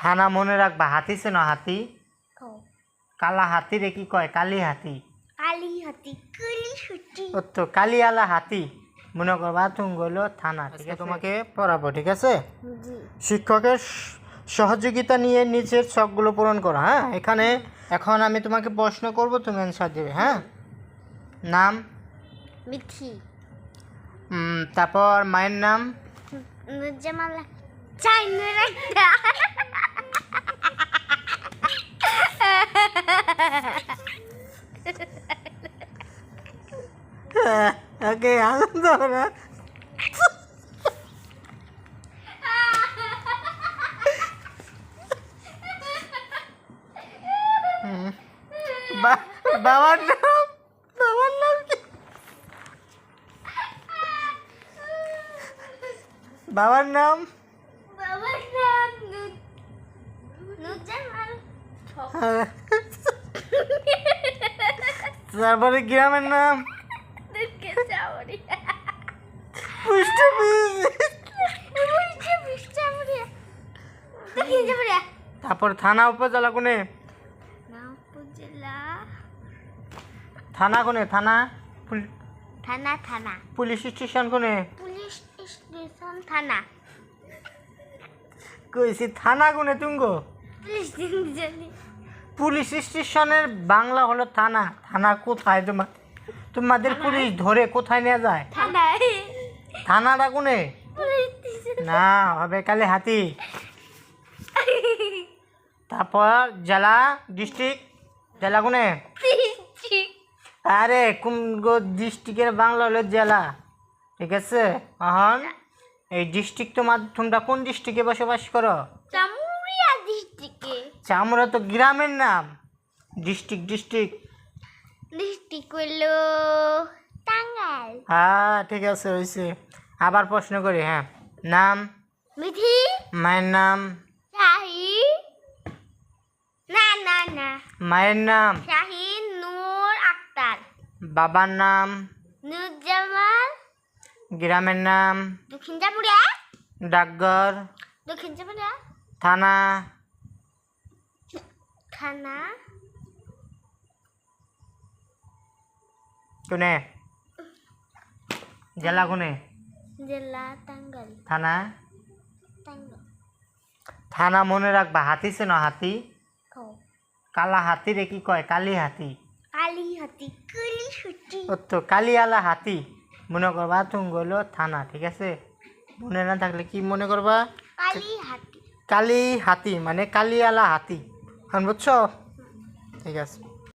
থানা মনে রাখবা। হাতি চেনো? হাতি ও কালা হাতি রে কি কয়? কালি হাতি। কালি হাতি কালি হাতি ও তো কালিয়ালা হাতি মনে করবা। তুমি গেলো থানা। ঠিক আছে, তোমাকে পড়াবো। ঠিক আছে, জি শিক্ষকের সহযোগিতা নিয়ে নিচের ছকগুলো পূরণ করো। হ্যাঁ, এখানে এখন আমি তোমাকে প্রশ্ন করব, তুমি অ্যান্সার দেবে। হ্যাঁ, নাম, মিথি তারপর মায়ের নাম, নুরজামাল চাইনের একটা ওকে আনন্দ না। বাবার নাম, বাবার নাম কি? বাবার নাম বাবার নাম নুরজামাল তারপরে গ্রামের নাম দুঃখে চাওরি তারপর থানা উপজেলা কোনে? উপজেলা থানা কোনে? থানা থানা থানা পুলিশ স্টেশন কোনে? পুলিশ স্টেশন থানা কইছি থানা কোনে তুঙ্গো? পুলিশ জানি পুলিশ স্টেশনের বাংলা হলো থানা। থানা কোথায়? তোমাদের পুলিশ ধরে কোথায় নিয়ে যায়? থানা থানাটা কোনে? পুলিশ না, হবে কালে হাতি। তারপর জেলা, ডিস্ট্রিক্ট, জেলা কোনে? আরে কোন ডিস্ট্রিক্টের বাংলা হলো জেলা। ঠিক আছে, এখন এই ডিস্ট্রিক্ট তোমরা কোন ডিস্ট্রিক্টে বসবাস করো? চামুরিয়া ডিস্ট্রিক্টে। চামড়া তো গ্রামের নাম। ডিস্ট্রিক্ট ডিস্ট্রিক্ট ডিস্ট্রিক্ট হলো টাঙ্গাইল। হ্যাঁ ঠিক আছে, হয়েছে। আবার প্রশ্ন করি। হ্যাঁ, নাম, মিথি মায়ের নাম, শাহি না না না মায়ের নাম, শাহিন নূর আক্তার। বাবার নাম, নুরজামাল। গ্রামের নাম, দক্ষিণ চামুরিয়া। ডাকঘর, দক্ষিণ চামুরিয়া। থানা, থানা কোনে? জেলা কোনে? জেলা টাঙ্গাইল। থানা, টাঙ্গাইল থানা মনে রাখবা। হাতি চেনো? হাতি ও কালা হাতি রে কি কয়? কালি হাতি। কালি হাতি কালি হাতি ও তো কালিয়ালা হাতি মনে করবা। তুমি গেলো থানা। ঠিক আছে, মনে না থাকলে কি মনে করবা? কালি হাতি। কালি হাতি মানে কালিয়ালা হাতি। বুঝছো? ঠিক আছে।